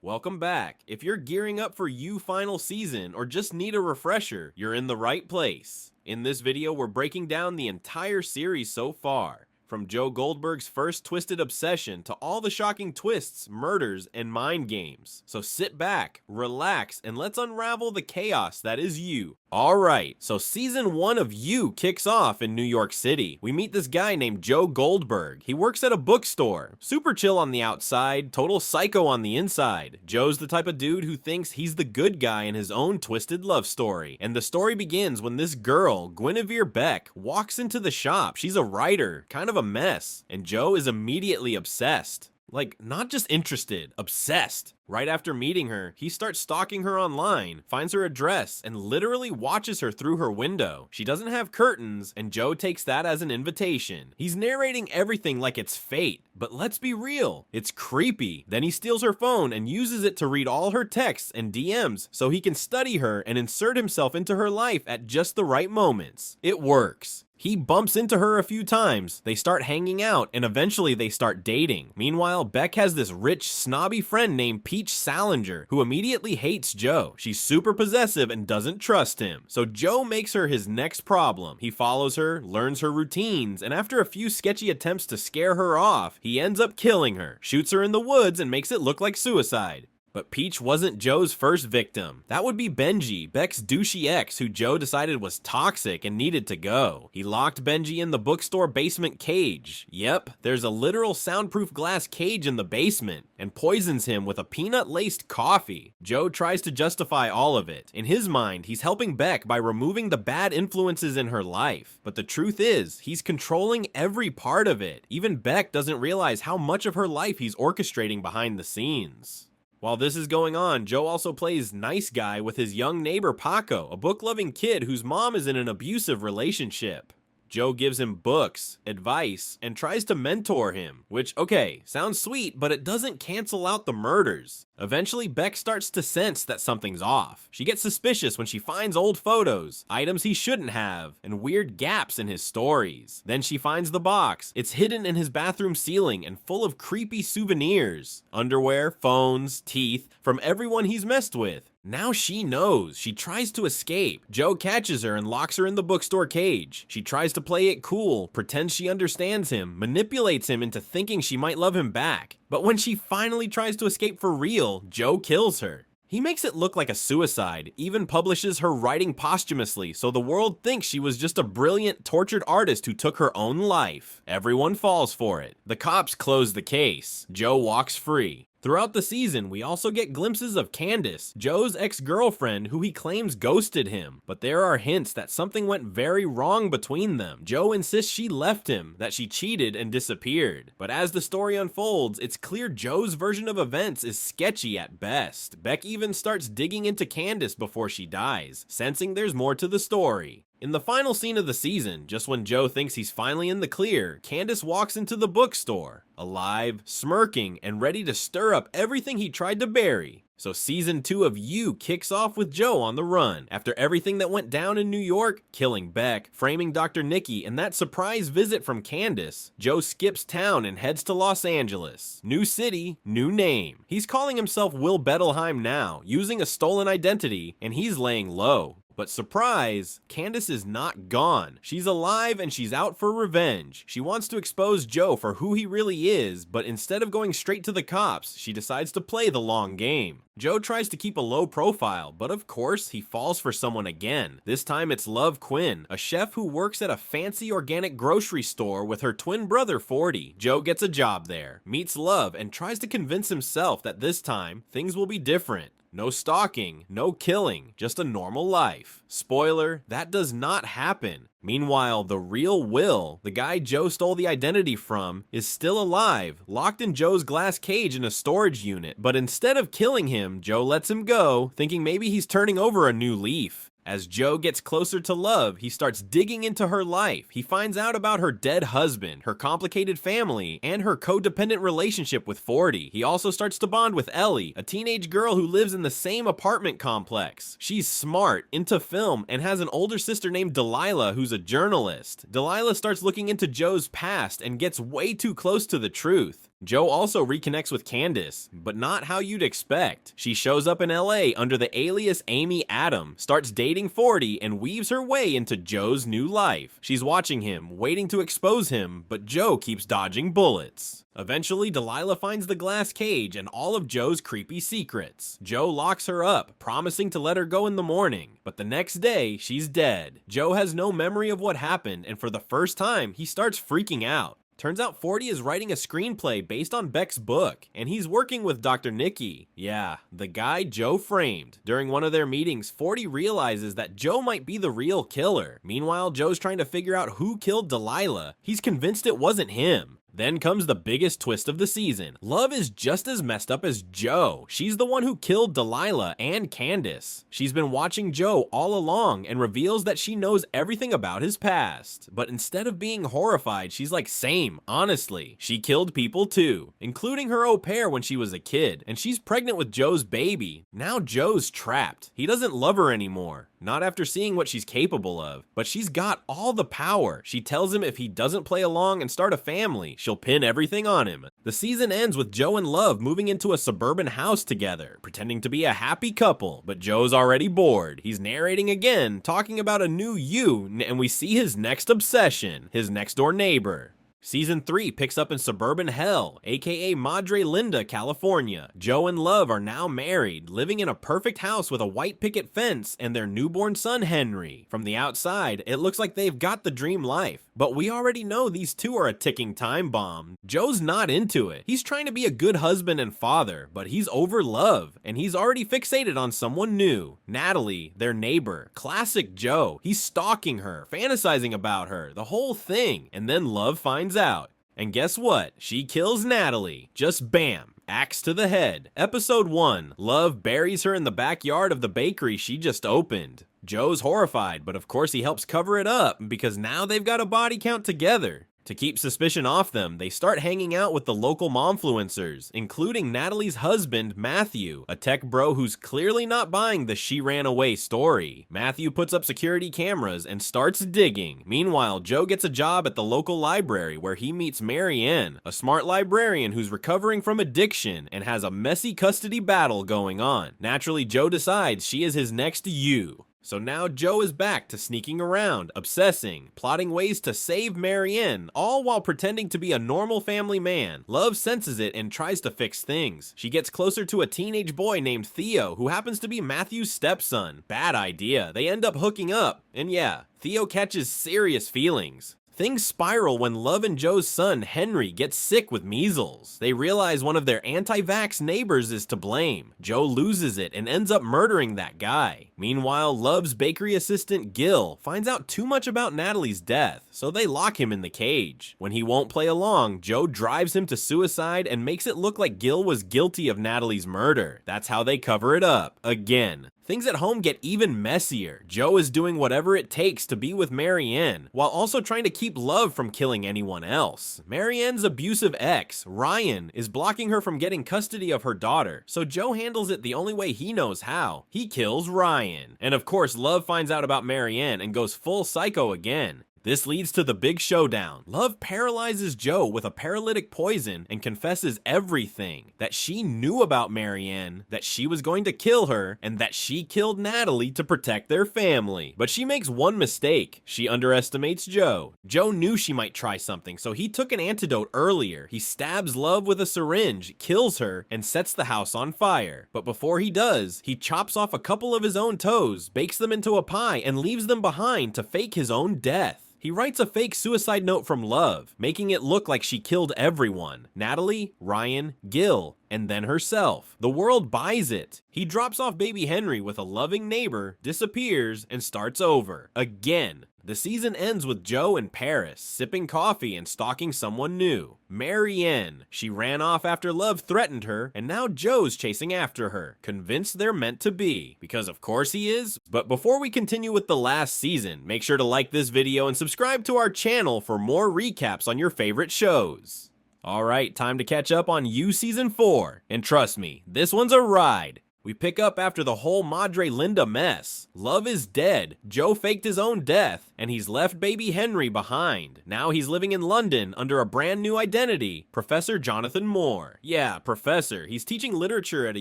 Welcome back. If you're gearing up for You final season or just need a refresher, you're in the right place. In this video, we're breaking down the entire series so far. From Joe Goldberg's first twisted obsession to all the shocking twists, murders, and mind games. So sit back, relax, and let's unravel the chaos that is You. Alright, so season 1 of You kicks off in New York City. We meet this guy named Joe Goldberg. He works at a bookstore. Super chill on the outside, total psycho on the inside. Joe's the type of dude who thinks he's the good guy in his own twisted love story. And the story begins when this girl, Beck, walks into the shop. She's a writer, kind of a mess, and Joe is immediately obsessed. Like, not just interested, obsessed. Right after meeting her, he starts stalking her online, finds her address, and literally watches her through her window. She doesn't have curtains, and Joe takes that as an invitation. He's narrating everything like it's fate, but let's be real, it's creepy. Then he steals her phone and uses it to read all her texts and DMs so he can study her and insert himself into her life at just the right moments. It works. He bumps into her a few times, they start hanging out, and eventually they start dating. Meanwhile, Beck has this rich, snobby friend named Peach Salinger, who immediately hates Joe. She's super possessive and doesn't trust him. So Joe makes her his next problem. He follows her, learns her routines, and after a few sketchy attempts to scare her off, he ends up killing her, shoots her in the woods, and makes it look like suicide. But Peach wasn't Joe's first victim. That would be Benji, Beck's douchey ex, who Joe decided was toxic and needed to go. He locked Benji in the bookstore basement cage. Yep, there's a literal soundproof glass cage in the basement, and poisons him with a peanut-laced coffee. Joe tries to justify all of it. In his mind, he's helping Beck by removing the bad influences in her life. But the truth is, he's controlling every part of it. Even Beck doesn't realize how much of her life he's orchestrating behind the scenes. While this is going on, Joe also plays nice guy with his young neighbor Paco, a book-loving kid whose mom is in an abusive relationship. Joe gives him books, advice, and tries to mentor him, which, okay, sounds sweet, but it doesn't cancel out the murders. Eventually, Beck starts to sense that something's off. She gets suspicious when she finds old photos, items he shouldn't have, and weird gaps in his stories. Then she finds the box. It's hidden in his bathroom ceiling and full of creepy souvenirs. Underwear, phones, teeth, from everyone he's messed with. Now she knows. She tries to escape. Joe catches her and locks her in the bookstore cage. She tries to play it cool, pretends she understands him, manipulates him into thinking she might love him back. But when she finally tries to escape for real, Joe kills her. He makes it look like a suicide, even publishes her writing posthumously so the world thinks she was just a brilliant, tortured artist who took her own life. Everyone falls for it. The cops close the case. Joe walks free. Throughout the season, we also get glimpses of Candace, Joe's ex-girlfriend who he claims ghosted him. But there are hints that something went very wrong between them. Joe insists she left him, that she cheated and disappeared. But as the story unfolds, it's clear Joe's version of events is sketchy at best. Beck even starts digging into Candace before she dies, sensing there's more to the story. In the final scene of the season, just when Joe thinks he's finally in the clear, Candace walks into the bookstore, alive, smirking, and ready to stir up everything he tried to bury. So season 2 of You kicks off with Joe on the run. After everything that went down in New York, killing Beck, framing Dr. Nikki, and that surprise visit from Candace, Joe skips town and heads to Los Angeles. New city, new name. He's calling himself Will Bettelheim now, using a stolen identity, and he's laying low. But surprise, Candace is not gone. She's alive and she's out for revenge. She wants to expose Joe for who he really is, but instead of going straight to the cops, she decides to play the long game. Joe tries to keep a low profile, but of course, he falls for someone again. This time it's Love Quinn, a chef who works at a fancy organic grocery store with her twin brother 40. Joe gets a job there, meets Love, and tries to convince himself that this time, things will be different. No stalking, no killing, just a normal life. Spoiler, that does not happen. Meanwhile, the real Will, the guy Joe stole the identity from, is still alive, locked in Joe's glass cage in a storage unit. But instead of killing him, Joe lets him go, thinking maybe he's turning over a new leaf. As Joe gets closer to Love, he starts digging into her life. He finds out about her dead husband, her complicated family, and her codependent relationship with 40. He also starts to bond with Ellie, a teenage girl who lives in the same apartment complex. She's smart, into film, and has an older sister named Delilah who's a journalist. Delilah starts looking into Joe's past and gets way too close to the truth. Joe also reconnects with Candace, but not how you'd expect. She shows up in LA under the alias Amy Adam, starts dating 40, and weaves her way into Joe's new life. She's watching him, waiting to expose him, but Joe keeps dodging bullets. Eventually, Delilah finds the glass cage and all of Joe's creepy secrets. Joe locks her up, promising to let her go in the morning, but the next day, she's dead. Joe has no memory of what happened, and for the first time, he starts freaking out. Turns out 40 is writing a screenplay based on Beck's book, and he's working with Dr. Nicky. Yeah, the guy Joe framed. During one of their meetings, 40 realizes that Joe might be the real killer. Meanwhile, Joe's trying to figure out who killed Delilah. He's convinced it wasn't him. Then comes the biggest twist of the season. Love is just as messed up as Joe. She's the one who killed Delilah and Candace. She's been watching Joe all along and reveals that she knows everything about his past. But instead of being horrified, she's like, same, honestly. She killed people too, including her au pair when she was a kid, and she's pregnant with Joe's baby. Now Joe's trapped. He doesn't love her anymore. Not after seeing what she's capable of, but she's got all the power. She tells him if he doesn't play along and start a family, she'll pin everything on him. The season ends with Joe and Love moving into a suburban house together, pretending to be a happy couple, but Joe's already bored. He's narrating again, talking about a new you, and we see his next obsession, his next door neighbor. Season 3 picks up in suburban hell, aka Madre Linda, California. Joe and Love are now married, living in a perfect house with a white picket fence and their newborn son Henry. From the outside, it looks like they've got the dream life, but we already know these two are a ticking time bomb. Joe's not into it. He's trying to be a good husband and father, but he's over Love, and he's already fixated on someone new. Natalie, their neighbor. Classic Joe. He's stalking her, fantasizing about her, the whole thing, and then Love finds out. And guess what? She kills Natalie. Just bam. Axe to the head. Episode 1. Love buries her in the backyard of the bakery she just opened. Joe's horrified, but of course he helps cover it up because now they've got a body count together. To keep suspicion off them, they start hanging out with the local momfluencers, including Natalie's husband, Matthew, a tech bro who's clearly not buying the she ran away story. Matthew puts up security cameras and starts digging. Meanwhile, Joe gets a job at the local library where he meets Marienne, a smart librarian who's recovering from addiction and has a messy custody battle going on. Naturally, Joe decides she is his next you. So now Joe is back to sneaking around, obsessing, plotting ways to save Marienne, all while pretending to be a normal family man. Love senses it and tries to fix things. She gets closer to a teenage boy named Theo, who happens to be Matthew's stepson. Bad idea. They end up hooking up. And yeah, Theo catches serious feelings. Things spiral when Love and Joe's son, Henry, gets sick with measles. They realize one of their anti-vax neighbors is to blame. Joe loses it and ends up murdering that guy. Meanwhile, Love's bakery assistant, Gil, finds out too much about Natalie's death, so they lock him in the cage. When he won't play along, Joe drives him to suicide and makes it look like Gil was guilty of Natalie's murder. That's how they cover it up. Again. Things at home get even messier. Joe is doing whatever it takes to be with Marienne, while also trying to keep Love from killing anyone else. Marienne's abusive ex, Ryan, is blocking her from getting custody of her daughter, so Joe handles it the only way he knows how. He kills Ryan. And of course, Love finds out about Marienne and goes full psycho again. This leads to the big showdown. Love paralyzes Joe with a paralytic poison and confesses everything. That she knew about Marienne, that she was going to kill her, and that she killed Natalie to protect their family. But she makes one mistake. She underestimates Joe. Joe knew she might try something, so he took an antidote earlier. He stabs Love with a syringe, kills her, and sets the house on fire. But before he does, he chops off a couple of his own toes, bakes them into a pie, and leaves them behind to fake his own death. He writes a fake suicide note from Love, making it look like she killed everyone. Natalie, Ryan, Gil, and then herself. The world buys it. He drops off baby Henry with a loving neighbor, disappears, and starts over. Again. The season ends with Joe in Paris, sipping coffee and stalking someone new. Marienne. She ran off after Love threatened her, and now Joe's chasing after her, convinced they're meant to be. Because of course he is. But before we continue with the last season, make sure to like this video and subscribe to our channel for more recaps on your favorite shows. Alright, time to catch up on You Season 4. And trust me, this one's a ride. We pick up after the whole Madre Linda mess. Love is dead, Joe faked his own death, and he's left baby Henry behind. Now he's living in London under a brand new identity, Professor Jonathan Moore. Yeah, professor. He's teaching literature at a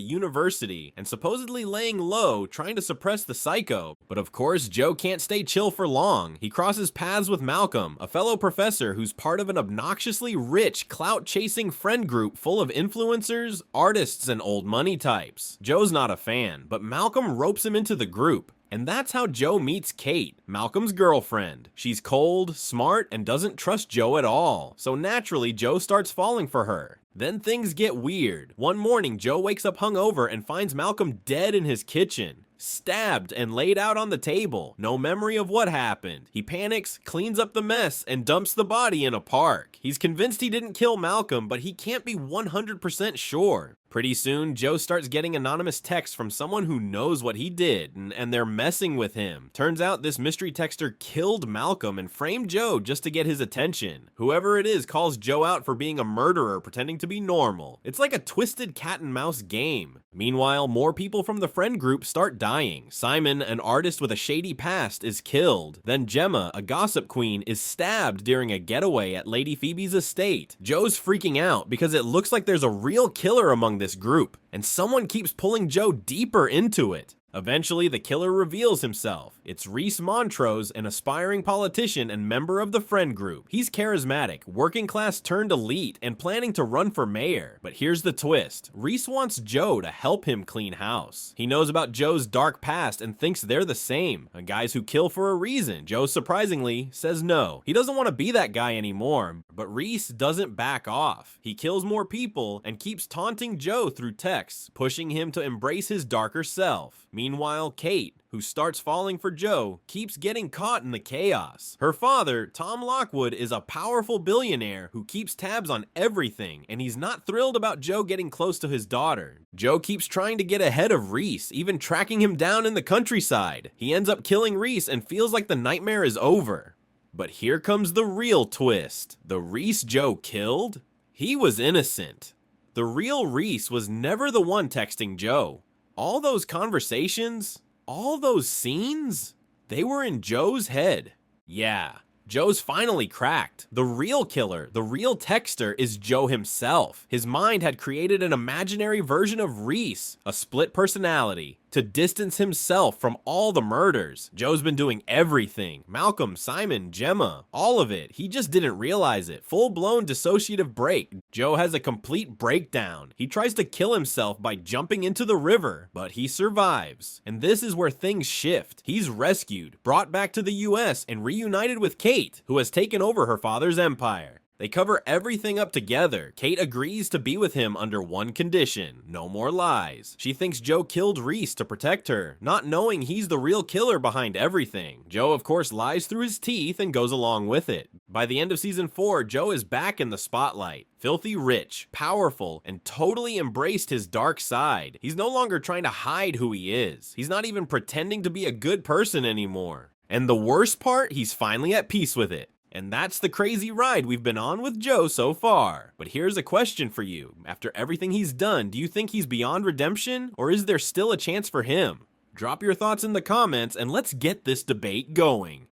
university and supposedly laying low, trying to suppress the psycho. But of course, Joe can't stay chill for long. He crosses paths with Malcolm, a fellow professor who's part of an obnoxiously rich, clout-chasing friend group full of influencers, artists, and old money types. Joe's not a fan, but Malcolm ropes him into the group. And that's how Joe meets Kate, Malcolm's girlfriend. She's cold, smart, and doesn't trust Joe at all. So naturally, Joe starts falling for her. Then things get weird. One morning, Joe wakes up hungover and finds Malcolm dead in his kitchen. Stabbed and laid out on the table. No memory of what happened. He panics, cleans up the mess, and dumps the body in a park. He's convinced he didn't kill Malcolm, but he can't be 100% sure. Pretty soon, Joe starts getting anonymous texts from someone who knows what he did, and they're messing with him. Turns out this mystery texter killed Malcolm and framed Joe just to get his attention. Whoever it is calls Joe out for being a murderer pretending to be normal. It's like a twisted cat and mouse game. Meanwhile, more people from the friend group start dying. Simon, an artist with a shady past, is killed. Then Gemma, a gossip queen, is stabbed during a getaway at Lady Phoebe's estate. Joe's freaking out because it looks like there's a real killer among this group, and someone keeps pulling Joe deeper into it. Eventually, the killer reveals himself. It's Reese Montrose, an aspiring politician and member of the friend group. He's charismatic, working class turned elite, and planning to run for mayor. But here's the twist. Reese wants Joe to help him clean house. He knows about Joe's dark past and thinks they're the same, guys who kill for a reason. Joe surprisingly says no. He doesn't want to be that guy anymore, but Reese doesn't back off. He kills more people and keeps taunting Joe through texts, pushing him to embrace his darker self. Meanwhile, Kate, who starts falling for Joe, keeps getting caught in the chaos. Her father, Tom Lockwood, is a powerful billionaire who keeps tabs on everything, and he's not thrilled about Joe getting close to his daughter. Joe keeps trying to get ahead of Reese, even tracking him down in the countryside. He ends up killing Reese and feels like the nightmare is over. But here comes the real twist. The Reese Joe killed? He was innocent. The real Reese was never the one texting Joe. All those conversations, all those scenes, they were in Joe's head. Yeah, Joe's finally cracked. The real killer, the real texter, is Joe himself. His mind had created an imaginary version of Reese, a split personality, to distance himself from all the murders. Joe's been doing everything. Malcolm, Simon, Gemma, all of it. He just didn't realize it. Full-blown dissociative break. Joe has a complete breakdown. He tries to kill himself by jumping into the river, but he survives. And this is where things shift. He's rescued, brought back to the US, and reunited with Kate, who has taken over her father's empire. They cover everything up together. Kate agrees to be with him under one condition: no more lies. She thinks Joe killed Reese to protect her, not knowing he's the real killer behind everything. Joe, of course, lies through his teeth and goes along with it. By the end of season 4, Joe is back in the spotlight. Filthy rich, powerful, and totally embraced his dark side. He's no longer trying to hide who he is. He's not even pretending to be a good person anymore. And the worst part, he's finally at peace with it. And that's the crazy ride we've been on with Joe so far. But here's a question for you. After everything he's done, do you think he's beyond redemption, or is there still a chance for him? Drop your thoughts in the comments and let's get this debate going.